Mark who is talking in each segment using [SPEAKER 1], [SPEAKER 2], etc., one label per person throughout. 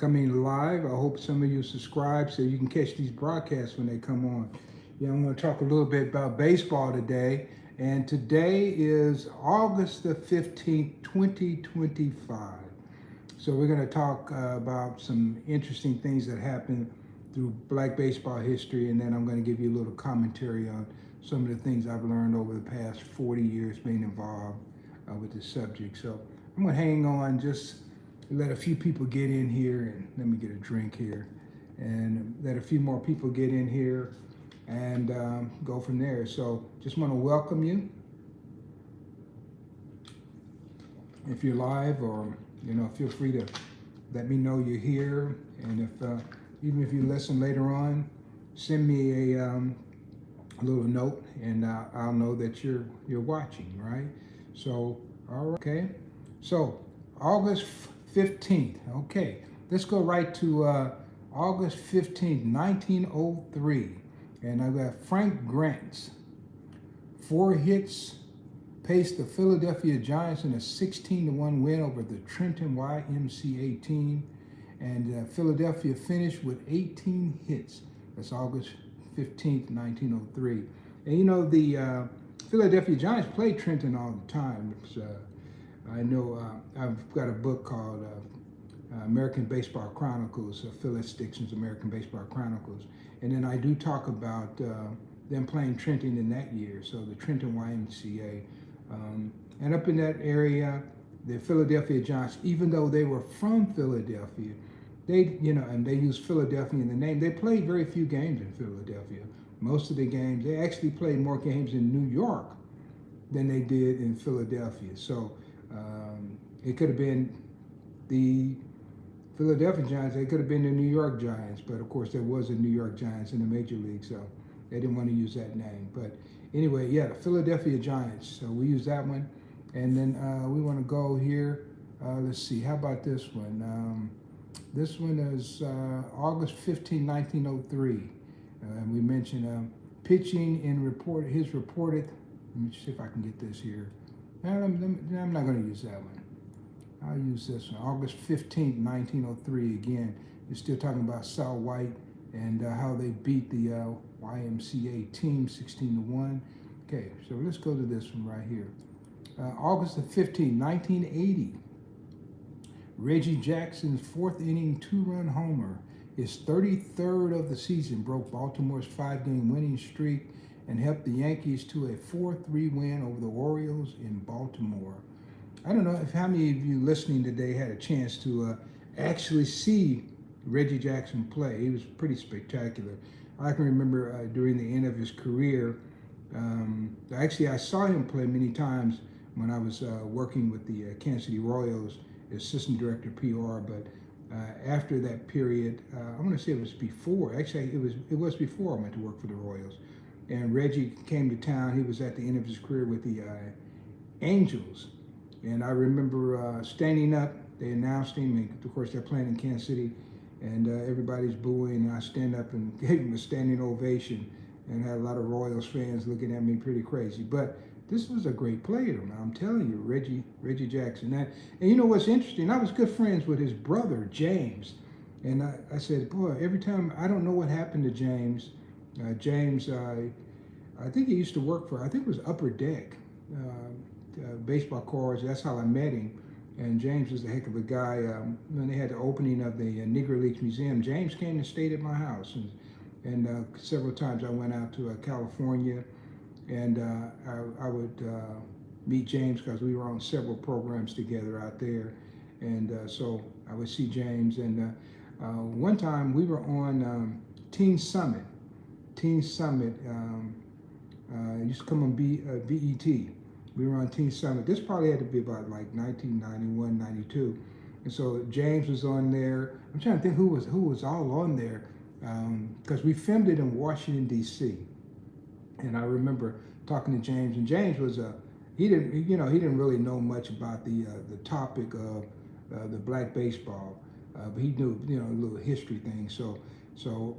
[SPEAKER 1] coming live. I hope some of you subscribe so you can catch these broadcasts when they come on. Yeah, I'm going to talk a little bit about baseball today. And today is August the 15th, 2025. So we're going to talk about some interesting things that happened through Black baseball history, and then I'm going to give you a little commentary on some of the things I've learned over the past 40 years being involved with this subject. So I'm going to hang on, just let a few people get in here, and let me get a drink here, and let a few more people get in here and go from there. So just want to welcome you. If you're live, or feel free to let me know you're here, and if even if you listen later on, send me a little note, and I'll know that you're watching, right? So, all right, okay. So, August 15th. Okay, let's go right to August 15th, 1903, and I've got Frank Grant's 4 hits paced the Philadelphia Giants in a 16-1 win over the Trenton YMCA team. And Philadelphia finished with 18 hits. That's August 15th, 1903. And the Philadelphia Giants play Trenton all the time. I know I've got a book called American Baseball Chronicles, Phyllis Dixon's American Baseball Chronicles. And then I do talk about them playing Trenton in that year, so the Trenton YMCA. And up in that area, the Philadelphia Giants, even though they were from Philadelphia, and they used Philadelphia in the name, they played very few games in Philadelphia. Most of the games, they actually played more games in New York than they did in Philadelphia. So it could have been the Philadelphia Giants, they could have been the New York Giants, but of course there was a New York Giants in the Major League, so they didn't want to use that name. But anyway, yeah, the Philadelphia Giants, so we use that one. And then we want to go here, let's see, how about this one? This one is August 15, 1903. And we mentioned pitching in his reported, let me see if I can get this here. I'm not going to use that one. I'll use this one, August 15, 1903 again. We're still talking about Sal White and how they beat the YMCA team 16-1. Okay, so let's go to this one right here. August the 15th, 1980. Reggie Jackson's 4th inning 2-run homer, his 33rd of the season, broke Baltimore's 5-game winning streak and helped the Yankees to a 4-3 win over the Orioles in Baltimore. I don't know if how many of you listening today had a chance to actually see Reggie Jackson play. He was pretty spectacular. I can remember during the end of his career, actually I saw him play many times when I was working with the Kansas City Royals, assistant director PR, but after that period, I want to say it was before, actually it was before I went to work for the Royals. And Reggie came to town. He was at the end of his career with the Angels. And I remember standing up, they announced him, and of course they're playing in Kansas City, and everybody's booing, and I stand up and gave him a standing ovation, and had a lot of Royals fans looking at me pretty crazy. But this was a great player, man. I'm telling you, Reggie Jackson. And you know what's interesting? I was good friends with his brother, James. And I said, boy, every time, I don't know what happened to James. James, I think he used to work for, I think it was Upper Deck, baseball cards. That's how I met him. And James was a heck of a guy. When they had the opening of the Negro Leagues Museum, James came and stayed at my house. And several times I went out to California, and I would meet James because we were on several programs together out there. And so I would see James. And one time we were on Teen Summit. Teen Summit used to come on BET. We were on Teen Summit. This probably had to be about like 1991, 92. And so James was on there. I'm trying to think who was all on there, because we filmed it in Washington, D.C. And I remember talking to James, and James was he didn't really know much about the topic of the black baseball, but he knew a little history thing. So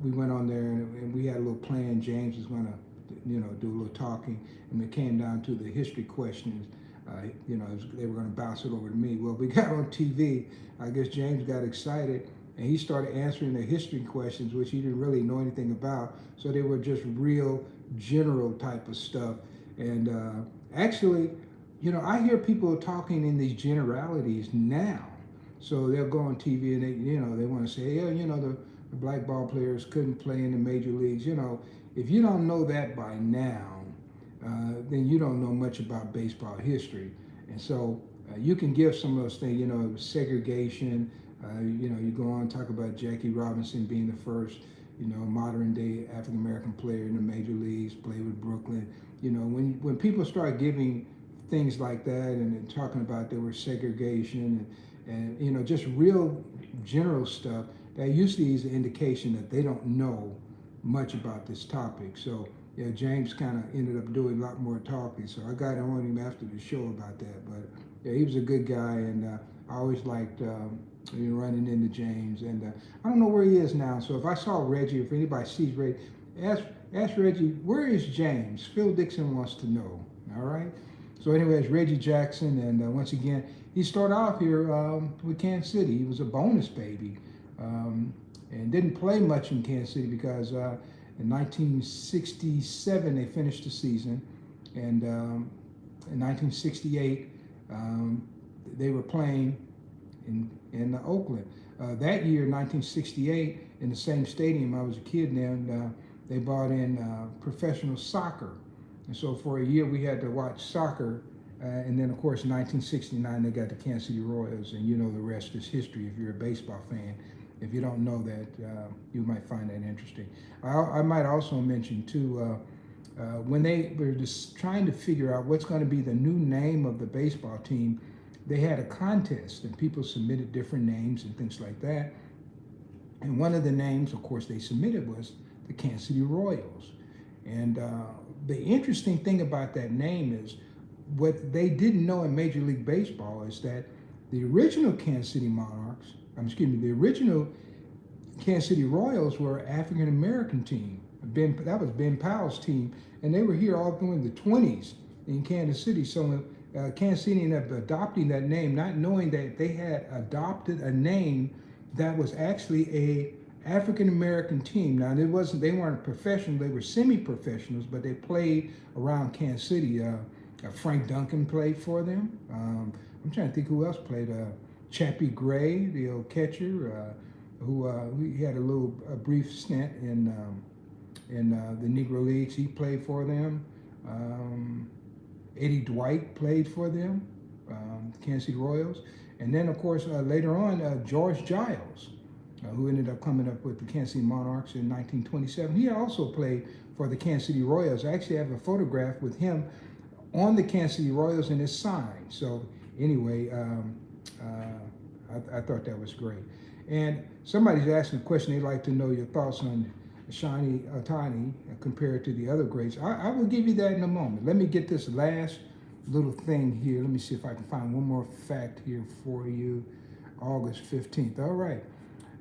[SPEAKER 1] we went on there, and we had a little plan. James was going to do a little talking, and it came down to the history questions. They were going to bounce it over to me. Well, we got on TV. I guess James got excited, and he started answering the history questions, which he didn't really know anything about. So they were just real general type of stuff. And actually, I hear people talking in these generalities now. So they'll go on TV and they want to say, yeah, the black ball players couldn't play in the major leagues. If you don't know that by now, then you don't know much about baseball history. And so you can give some of those things, segregation. You go on and talk about Jackie Robinson being the first, modern day African American player in the major leagues, played with Brooklyn. When people start giving things like that and talking about there was segregation and just real general stuff, that usually is an indication that they don't know much about this topic. So James kind of ended up doing a lot more talking. So I got on him after the show about that. But he was a good guy, and I always liked running into James. And I don't know where he is now. So if I saw Reggie, if anybody sees Reggie, ask Reggie, where is James? Phil Dixon wants to know. All right. So anyways, Reggie Jackson, and once again, he started off here with Kansas City. He was a bonus baby, and didn't play much in Kansas City because in 1967 they finished the season, and in 1968 they were playing in Oakland. That year, 1968, in the same stadium, I was a kid then, they brought in professional soccer. And so for a year we had to watch soccer, and then of course in 1969 they got the Kansas City Royals, and the rest is history if you're a baseball fan. If you don't know that, you might find that interesting. I might also mention too, when they were just trying to figure out what's going to be the new name of the baseball team, they had a contest and people submitted different names and things like that. And one of the names, of course, they submitted was the Kansas City Royals. And the interesting thing about that name is what they didn't know in Major League Baseball is that the original Kansas City the original Kansas City Royals were an African American team. That was Ben Powell's team, and they were here all during the 20s in Kansas City. So when Kansas City ended up adopting that name, not knowing that they had adopted a name that was actually a African American team. Now they weren't professional; they were semi-professionals, but they played around Kansas City. Frank Duncan played for them. I'm trying to think who else played. Chappie Gray, the old catcher, who he had a brief stint in the Negro Leagues. He played for them. Eddie Dwight played for them, Kansas City Royals. And then, of course, later on, George Giles, who ended up coming up with the Kansas City Monarchs in 1927. He also played for the Kansas City Royals. I actually have a photograph with him on the Kansas City Royals in his sign. So anyway, I thought that was great. And somebody's asking a question. They'd like to know your thoughts on Shani Otani compared to the other greats. I will give you that in a moment. Let me get this last little thing here. Let me see if I can find one more fact here for you. August 15th. All right.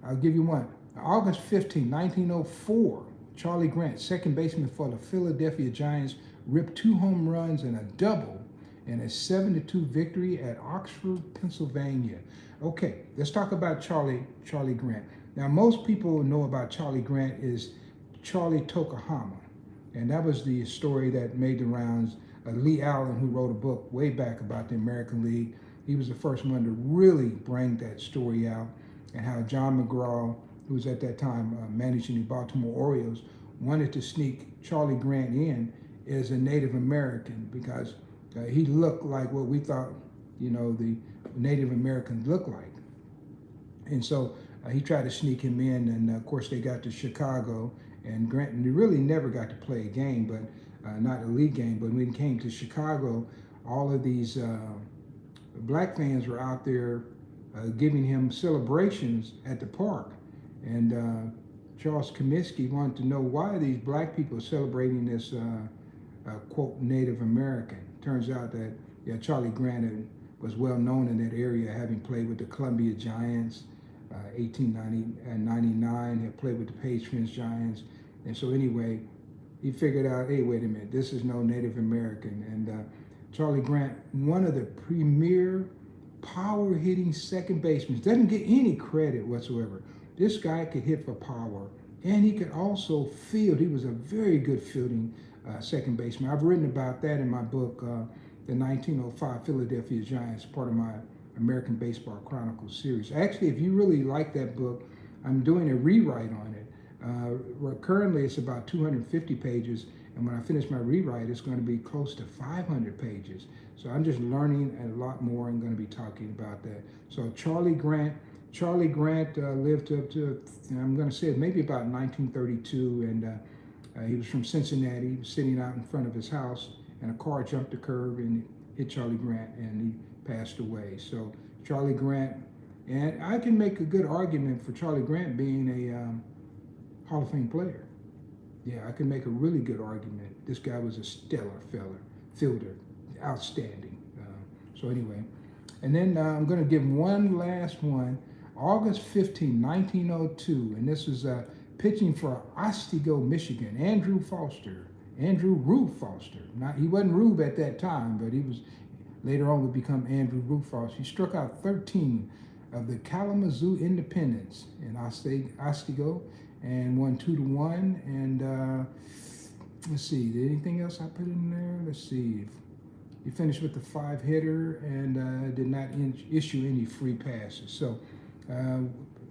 [SPEAKER 1] I'll give you one. August 15, 1904, Charlie Grant, second baseman for the Philadelphia Giants, ripped 2 home runs and a double in a 7-2 victory at Oxford, Pennsylvania. Okay, let's talk about Charlie Grant. Now, most people know about Charlie Grant is Charlie Tokuhama, and that was the story that made the rounds. Lee Allen, who wrote a book way back about the American League, he was the first one to really bring that story out, and how John McGraw, who was at that time managing the Baltimore Orioles, wanted to sneak Charlie Grant in as a Native American because he looked like what we thought, the Native Americans looked like. And so he tried to sneak him in, and of course they got to Chicago, and Grant really never got to play a game, but not a league game. But when he came to Chicago, all of these black fans were out there giving him celebrations at the park. And Charles Comiskey wanted to know why these black people are celebrating this, quote, Native American. Turns out that Charlie Grant was well known in that area, having played with the Columbia Giants, 1899, had played with the Patriots Giants. And so anyway, he figured out, hey, wait a minute, this is no Native American. And Charlie Grant, one of the premier power hitting second baseman. Doesn't get any credit whatsoever. This guy could hit for power, and he could also field. He was a very good fielding second baseman. I've written about that in my book, The 1905 Philadelphia Giants, part of my American Baseball Chronicles series. Actually, if you really like that book, I'm doing a rewrite on it. Currently, it's about 250 pages, and when I finish my rewrite, it's going to be close to 500 pages. So I'm just learning a lot more and going to be talking about that. So Charlie Grant lived up to, I'm going to say maybe about 1932, and he was from Cincinnati. He was sitting out in front of his house, and a car jumped the curb and hit Charlie Grant, and he passed away. So Charlie Grant, and I can make a good argument for Charlie Grant being a Hall of Fame player. Yeah, I can make a really good argument. This guy was a stellar fielder, outstanding. So anyway, and then I'm going to give one last one. August 15, 1902, and this was pitching for Otsego, Michigan. Andrew Rube Foster. He wasn't Rube at that time, but he was later on would become Andrew Rube Foster. He struck out 13 of the Kalamazoo Independents in Otsego and won 2-1. And let's see, did anything else I put in there? Let's see. He finished with the 5-hitter and did not issue any free passes. So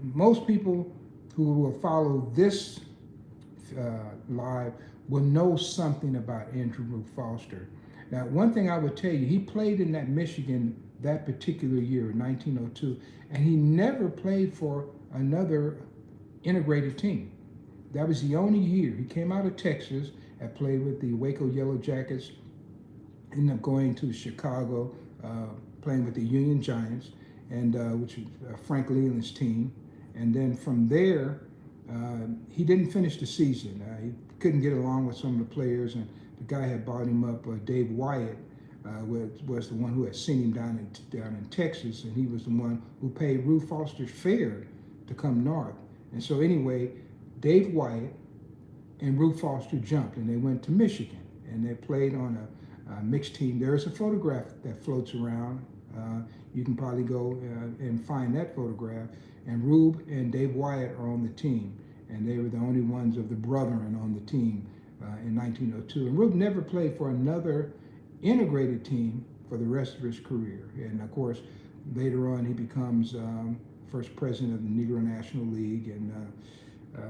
[SPEAKER 1] most people who will follow this live will know something about Andrew Rube Foster. Now, one thing I would tell you, he played in that Michigan that particular year, 1902, and he never played for another integrated team. That was the only year. He came out of Texas and played with the Waco Yellow Jackets, ended up going to Chicago, playing with the Union Giants, and which was Frank Leland's team. And then from there, he didn't finish the season. He couldn't get along with some of the players, and the guy had bought him up. Dave Wyatt was the one who had seen him down in Texas, and he was the one who paid Rube Foster's fare to come north. And so anyway, Dave Wyatt and Rube Foster jumped, and they went to Michigan, and they played on a mixed team. There's a photograph that floats around. You can probably go and find that photograph. And Rube and Dave Wyatt are on the team, and they were the only ones of the brethren on the team in 1902. And Rube never played for another integrated team for the rest of his career. And of course, later on, he becomes first president of the Negro National League, and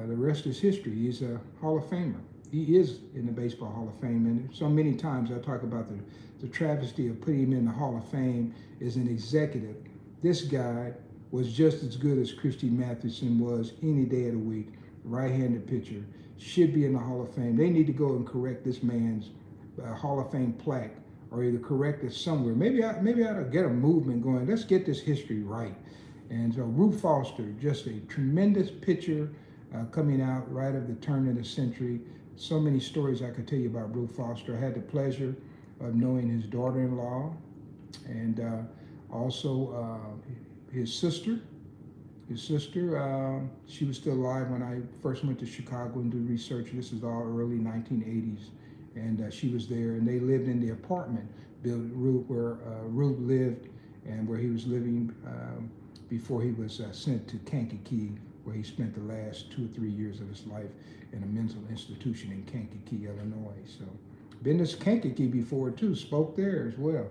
[SPEAKER 1] the rest is history. He's a Hall of Famer. He is in the Baseball Hall of Fame, and so many times I talk about the travesty of putting him in the Hall of Fame as an executive. This guy was just as good as Christy Mathewson was any day of the week. Right-handed pitcher, should be in the Hall of Fame. They need to go and correct this man's Hall of Fame plaque, or either correct it somewhere. Maybe I ought to get a movement going. Let's get this history right. And so Rube Foster, just a tremendous pitcher coming out right at the turn of the century. So many stories I could tell you about Rube Foster. I had the pleasure of knowing his daughter-in-law, and also his sister. She was still alive when I first went to Chicago and did research. This is all early 1980s, and she was there, and they lived in the apartment building where Rube lived, and where he was living before he was sent to Kankakee, where he spent the last 2 or 3 years of his life in a mental institution in Kankakee, Illinois. So, been to Kankakee before too, spoke there as well.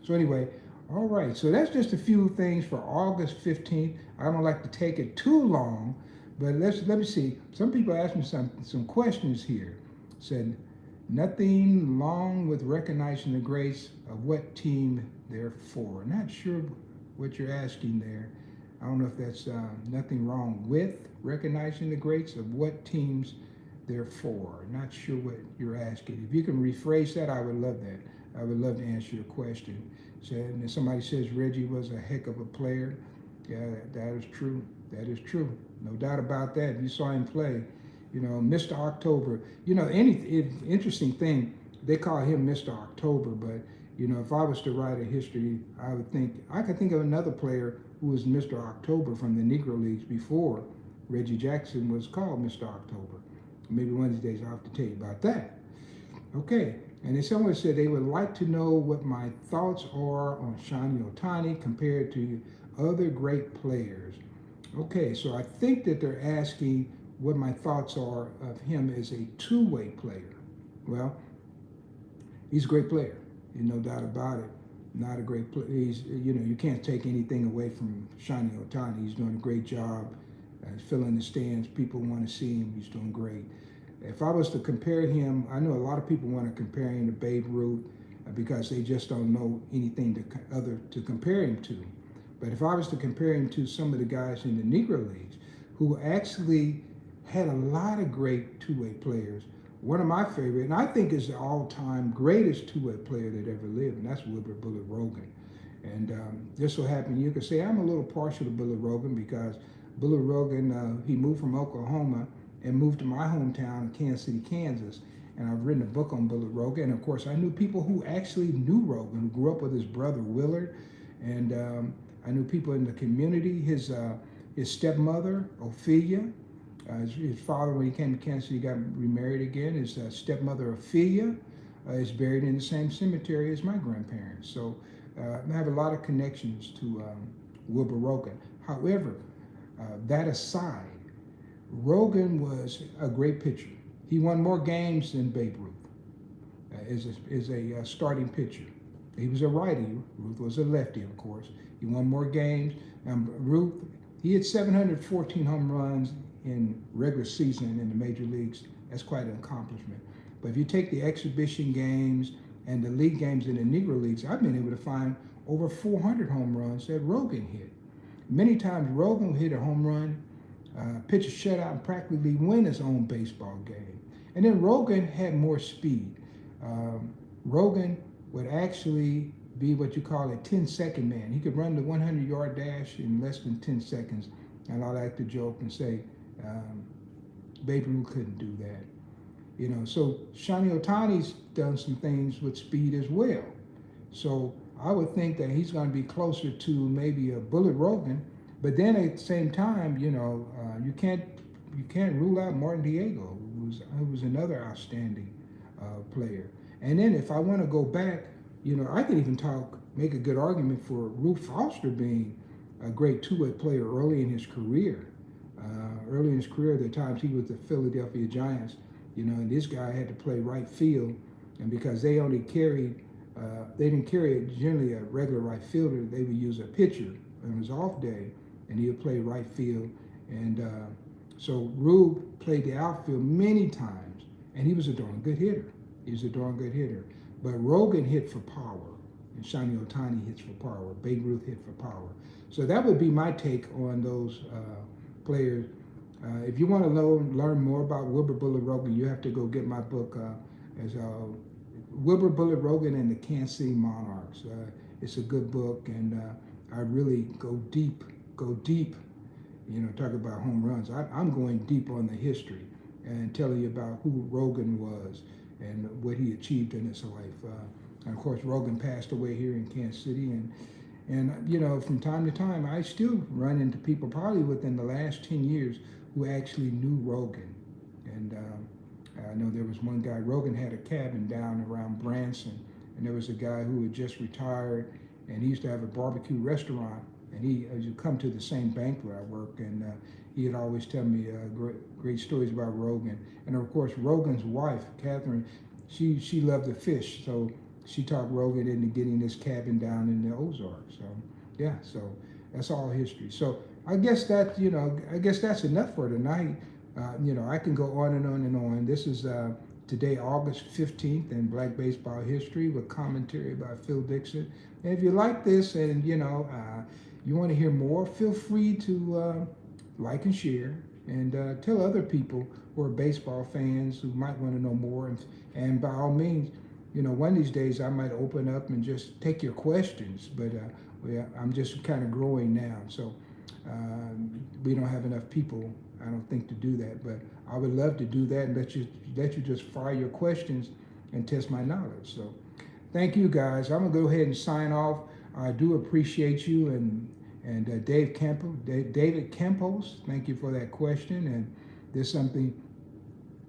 [SPEAKER 1] So anyway, all right, so that's just a few things for August 15th. I don't like to take it too long, but let me see. Some people asked me some questions here. Said, nothing wrong with recognizing the greats of what team they're for. Not sure what you're asking there. I don't know if that's nothing wrong with recognizing the greats of what teams they're for. Not sure what you're asking. If you can rephrase that, I would love that. I would love to answer your question. So, and if somebody says Reggie was a heck of a player, yeah, that is true. That is true. No doubt about that. You saw him play. You know, Mr. October. You know, interesting thing, they call him Mr. October, but, you know, if I was to write a history, I could think of another player who was Mr. October from the Negro Leagues before Reggie Jackson was called Mr. October. Maybe one of these days I'll have to tell you about that. Okay, And then someone said they would like to know what my thoughts are on Shohei Ohtani compared to other great players. Okay, so I think that they're asking what my thoughts are of him as a two-way player. Well, he's a great player, no doubt about it. Not a great player. He's, you can't take anything away from Shohei Ohtani. He's doing a great job. He's filling the stands. People want to see him. He's doing great. If I was to compare him, I know a lot of people want to compare him to Babe Ruth because they just don't know anything to compare him to. But if I was to compare him to some of the guys in the Negro Leagues who actually had a lot of great two-way players, one of my favorite, and I think is the all-time greatest two-way player that ever lived, and that's Wilber Bullet Rogan. And just so happened, you could say I'm a little partial to Bullet Rogan because Bullet Rogan, he moved from Oklahoma and moved to my hometown of Kansas City, Kansas. And I've written a book on Bullet Rogan. And of course, I knew people who actually knew Rogan, who grew up with his brother Willard. And I knew people in the community, his stepmother, Ophelia. His father, when he came to Kansas City, got remarried again. His stepmother, Ophelia, is buried in the same cemetery as my grandparents. So I have a lot of connections to Wilber Rogan. However, that aside, Rogan was a great pitcher. He won more games than Babe Ruth as a starting pitcher. He was a righty. Ruth was a lefty, of course. He won more games. Ruth, he had 714 home runs in regular season in the major leagues. That's quite an accomplishment. But if you take the exhibition games and the league games in the Negro Leagues, I've been able to find over 400 home runs that Rogan hit. Many times Rogan hit a home run, pitch a shutout, and practically win his own baseball game. And then Rogan had more speed. Rogan would actually be what you call a 10-second man. He could run the 100-yard dash in less than 10 seconds. And I like to joke and say, Babe Ruth couldn't do that. So Shohei Ohtani's done some things with speed as well. So I would think that he's going to be closer to maybe a Bullet Rogan. But then at the same time, you can't rule out Martin Diego, who was another outstanding player. And then if I want to go back, I could even make a good argument for Ruth Foster being a great two-way player early in his career. There are times he was the Philadelphia Giants, and this guy had to play right field, and because they only they didn't carry generally a regular right fielder, they would use a pitcher on his off day, and he would play right field. And so Rube played the outfield many times, and he was a darn good hitter. But Rogan hit for power, and Shohei Ohtani hits for power. Babe Ruth hit for power. So that would be my take on those players. If you want to learn more about Wilber Bullet Rogan, you have to go get my book as Wilber Bullet Rogan and the Kansas City Monarchs. It's a good book, and I really go deep. Talk about home runs. I'm going deep on the history and telling you about who Rogan was and what he achieved in his life. And of course, Rogan passed away here in Kansas City, and from time to time, I still run into people probably within the last 10 years who actually knew Rogan. And I know there was one guy, Rogan had a cabin down around Branson, and there was a guy who had just retired, and he used to have a barbecue restaurant, and he you come to the same bank where I work, and he would always tell me great stories about Rogan. And of course, Rogan's wife, Catherine, she loved to fish, so she talked Rogan into getting this cabin down in the Ozarks. So that's all history. So I guess that's enough for tonight. I can go on and on and on. This is today, August 15th, in Black Baseball History with commentary by Phil Dixon. And if you like this and you want to hear more, feel free to like and share, and tell other people who are baseball fans who might want to know more. And by all means, one of these days I might open up and just take your questions. But I'm just kind of growing now, so we don't have enough people, I don't think, to do that. But I would love to do that and let you just fire your questions and test my knowledge. So thank you, guys. I'm gonna go ahead and sign off. I do appreciate you, and David Campos, thank you for that question. And there's something,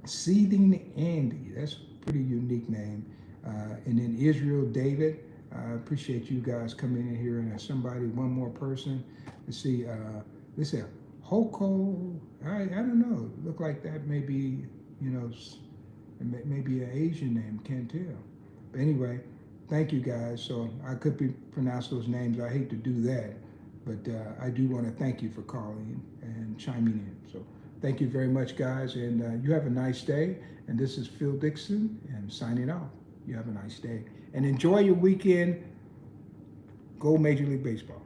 [SPEAKER 1] Seething Andy, that's a pretty unique name. And then Israel, David. I appreciate you guys coming in here. And there's somebody, one more person. Let's see. Let's see. Hoko. I don't know. Look like that may be, you know, maybe an Asian name. Can't tell. But anyway, thank you guys. So I could pronounce those names. I hate to do that, but I do want to thank you for calling and chiming in. So thank you very much, guys, and you have a nice day. And this is Phil Dixon, and signing off. You have a nice day, and enjoy your weekend. Go Major League Baseball.